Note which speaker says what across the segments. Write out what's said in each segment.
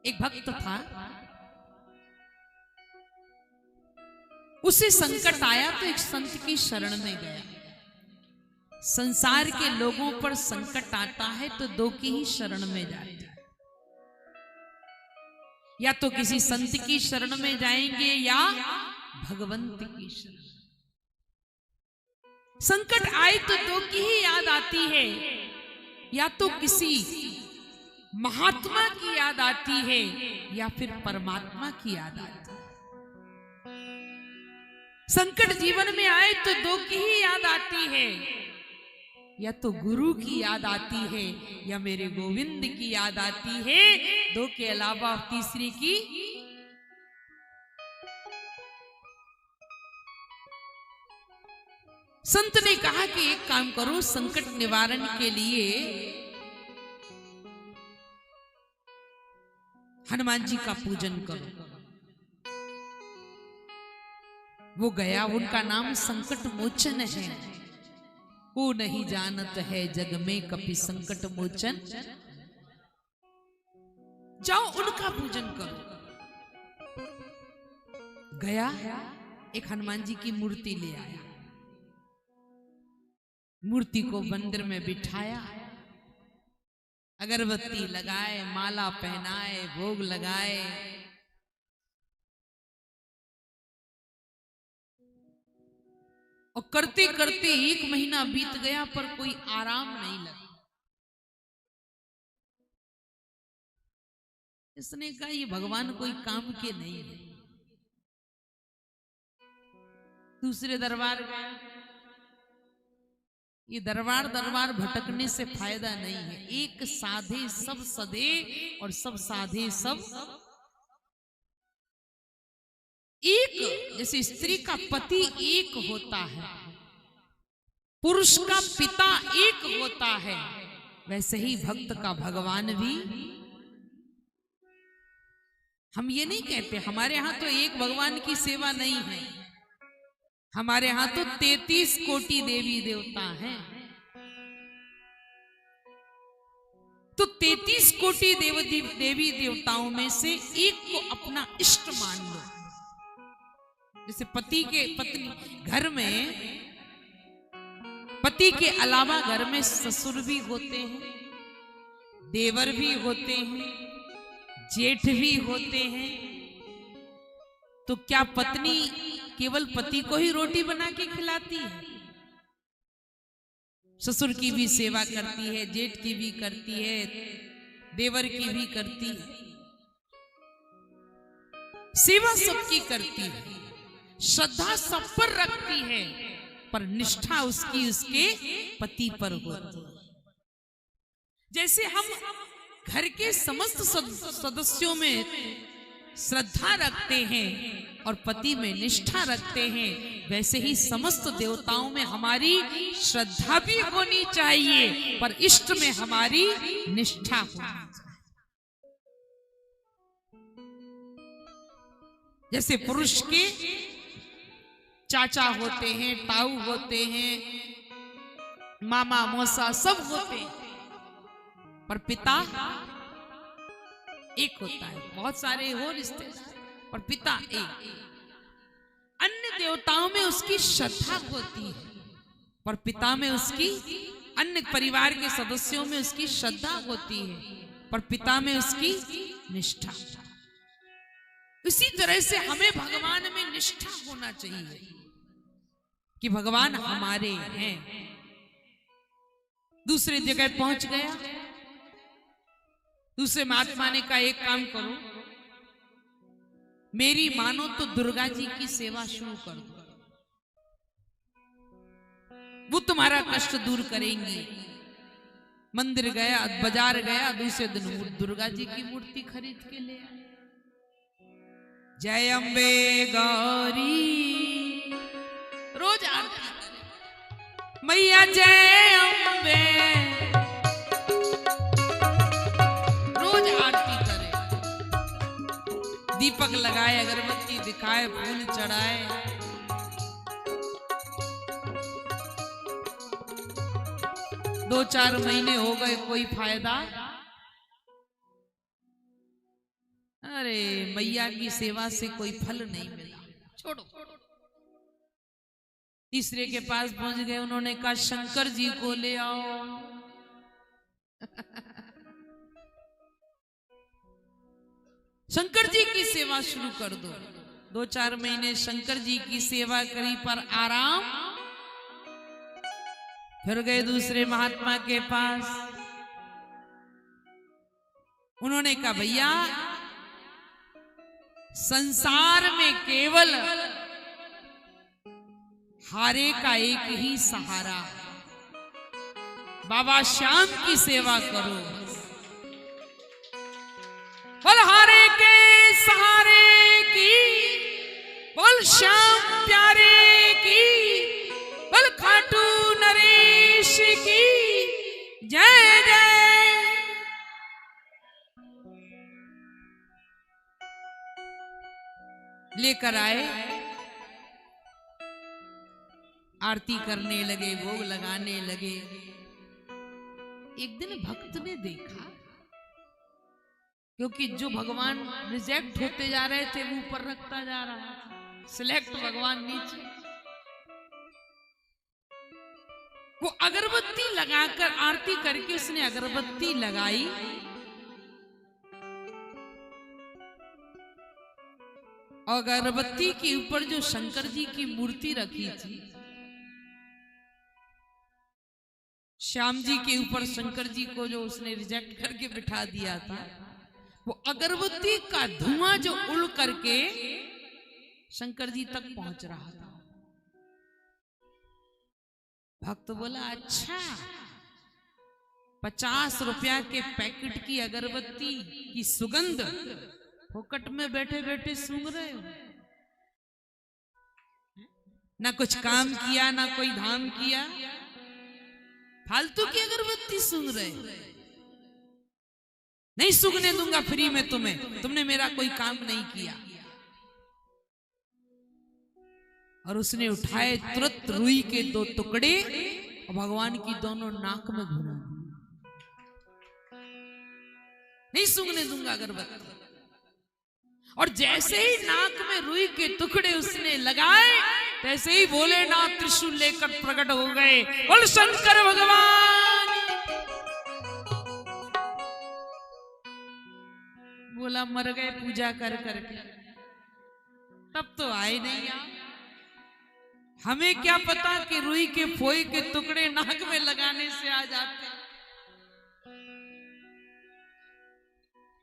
Speaker 1: एक भक्त था, उसे संकट आया तो एक संत की शरण में गया। संसार के लोगों पर संकट आता है तो दो की ही शरण में जाता है, या तो किसी संत की शरण में जाएंगे या भगवंत की शरण। संकट आए तो दो की ही याद आती है, या तो किसी महात्मा की याद आती है या फिर परमात्मा की याद आती है। संकट जीवन में आए तो दो की ही याद आती है, या तो गुरु की याद आती है या मेरे गोविंद की याद आती है। दो के अलावा तीसरी की संत ने कहा कि एक काम करो, संकट निवारण के लिए हनुमान जी का पूजन करो। वो गया, उनका नाम संकट मोचन है। वो नहीं जानत है जग में कपि संकट मोचन, जाओ उनका पूजन करो। गया, एक हनुमान जी की मूर्ति ले आया, मूर्ति को मंदिर में बिठाया, अगरबत्ती लगाए, माला पहनाए, भोग लगाए। और करते करते 1 महीना बीत गया पर कोई आराम नहीं लगा। इसने कहा ये भगवान कोई काम के नहीं है। दूसरे दरबार गया, ये दरबार दरबार भटकने से फायदा नहीं है। एक साधे सब सधे और सब साधे सब एक। जैसे स्त्री का पति एक होता है, पुरुष का पिता एक होता है, वैसे ही भक्त का भगवान भी। हम ये नहीं कहते, हमारे यहां तो एक भगवान की सेवा नहीं है, हमारे यहां तो 33 कोटि देवी देवता हैं। तो 33 कोटि देवी देवताओं में से एक को अपना इष्ट मान लो। जैसे पति के पत्नी घर में, पति के अलावा घर में ससुर भी होते हैं, देवर भी होते हैं, जेठ भी होते हैं। तो क्या पत्नी केवल पति को ही रोटी बना के खिलाती है? ससुर की भी सेवा करती है, जेठ की भी करती है, देवर की भी करती है, सेवा सबकी करती है, श्रद्धा सब पर रखती है, पर निष्ठा उसकी उसके पति पर होती है। जैसे हम घर के समस्त सदस्यों में श्रद्धा रखते हैं और पति में निष्ठा रखते हैं, वैसे ही समस्त देवताओं में हमारी श्रद्धा भी होनी चाहिए, पर इष्ट में हमारी निष्ठा होनी चाहिए। जैसे पुरुष के चाचा होते हैं, ताऊ होते हैं, मामा मौसा सब होते हैं, पर पिता एक होता है। बहुत सारे हो रिश्तेदार, और पिता एक। अन्य देवताओं में उसकी श्रद्धा होती है, पर पिता में उसकी, अन्य परिवार के सदस्यों में उसकी श्रद्धा होती है, पर पिता में उसकी निष्ठा। इसी तरह से हमें भगवान में निष्ठा होना चाहिए कि भगवान हमारे हैं। दूसरी जगह पहुंच गया, दूसरे महात्मा ने कहा एक काम करो, मेरी मानो तो दुर्गा जी की सेवा शुरू कर दो, वो तुम्हारा कष्ट दूर करेंगी। मंदिर गया, बाजार गया, दूसरे दिन दुर्गा जी की मूर्ति खरीद के ले आया। जय अम्बे गौरी, रोज आरती करे, मैया जय अम्बे, रोज आरती करे, दीपक लगाए, अगरबत्ती दिखाए, फूल चढ़ाए। दो चार महीने हो गए, कोई फायदा अरे मैया की सेवा से कोई फल नहीं मिला, छोड़ो। तीसरे के पास पहुंच गए, उन्होंने कहा शंकर जी को ले आओ। शंकर जी की सेवा शुरू कर दो। 2-4 महीने शंकर जी की सेवा करी पर आराम। फिर गए दूसरे महात्मा के पास, उन्होंने कहा भैया संसार में केवल हारे का एक ही सहारा, बाबा श्याम की सेवा करो। बोल हारे के सहारे की, बोल श्याम प्यारे की, बोल खाटू नरेश की जय जय। लेकर आए, आरती करने लगे, भोग लगाने लगे। एक दिन भक्त ने देखा, क्योंकि जो भगवान रिजेक्ट होते जा रहे थे वो ऊपर रखता जा रहा था, सिलेक्ट भगवान नीचे। वो अगरबत्ती लगाकर आरती करके उसने अगरबत्ती लगाई, और अगरबत्ती के ऊपर जो शंकर जी की मूर्ति रखी थी, श्याम जी के ऊपर शंकर जी को जो उसने रिजेक्ट करके बिठा दिया था, वो अगरबत्ती का धुआं जो उड़ करके शंकर जी तक पहुंच रहा था। भक्त बोला अच्छा, 50 रुपया के पैकेट की अगरबत्ती की सुगंध फोकट में बैठे बैठे सूंघ रहे हो, ना कुछ काम किया ना कोई धाम किया, फालतू की अगरबत्ती सूंघ रहे हो। नहीं सूंघने दूंगा फ्री में तुम्हें, तुमने मेरा कोई काम नहीं किया। और उसने उठाए तुरंत रुई के 2 टुकड़े और भगवान की दोनों नाक में घुमा दिए। नहीं सूंघने दूंगा अगरबत्ती। और जैसे ही नाक में रुई के टुकड़े उसने लगाए, तैसे ही भोलेनाथ त्रिशूल लेकर प्रकट हो गए। बोल शंकर भगवान। बोला मर गए पूजा कर करके, तब तो आए नहीं यार। हमें क्या पता कि रुई के फोई के टुकड़े नाक में लगाने से आ जाते।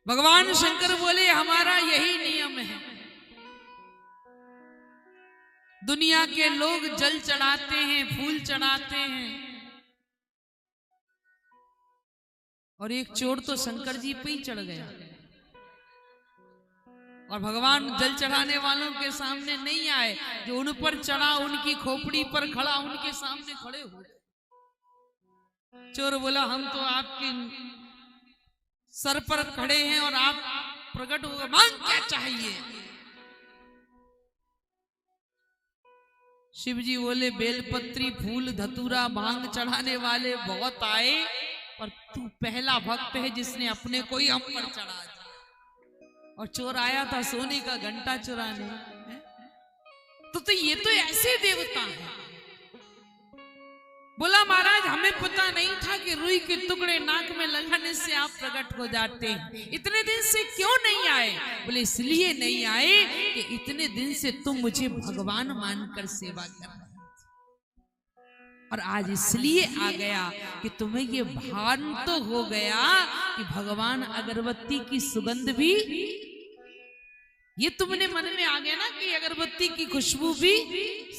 Speaker 1: भगवान शंकर बोले हमारा यही नियम है। दुनिया के लोग जल चढ़ाते हैं, फूल चढ़ाते हैं, और एक चोर तो शंकर जी पे ही चढ़ गया। और भगवान जल चढ़ाने वालों के सामने नहीं आए, जो उन पर चढ़ा उनकी खोपड़ी पर खड़ा उनके सामने खड़े हो गए। चोर बोला हम तो आपके सर पर खड़े हैं और आप प्रकट हो गए, मांग क्या चाहिए। शिव जी बोले बेलपत्री फूल धतूरा भांग चढ़ाने वाले बहुत आए, पर तू पहला भक्त है जिसने अपने को ही हम पर चढ़ा दिया। और चोर आया था सोने का घंटा चुराने। तो ये तो ऐसे देवता है। बोला महाराज हमें पता नहीं था कि रुई के टुकड़े नाक में लगाने से आप प्रकट हो जाते हैं। इतने दिन से क्यों नहीं आए? बोले इसलिए नहीं आए कि इतने दिन से तुम मुझे भगवान मानकर सेवा कर रहे हो, और आज इसलिए आ गया कि तुम्हें ये भान तो हो गया कि भगवान अगरबत्ती की सुगंध भी, ये तुमने मन में आ गया ना कि अगरबत्ती की खुशबू भी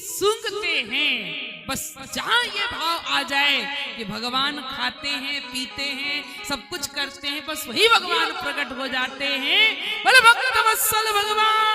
Speaker 1: सूंघते हैं। बस जहां ये भाव आ जाए कि भगवान खाते हैं, पीते हैं, सब कुछ करते हैं, बस वही भगवान प्रकट हो जाते हैं। बोले भक्त वत्सल भगवान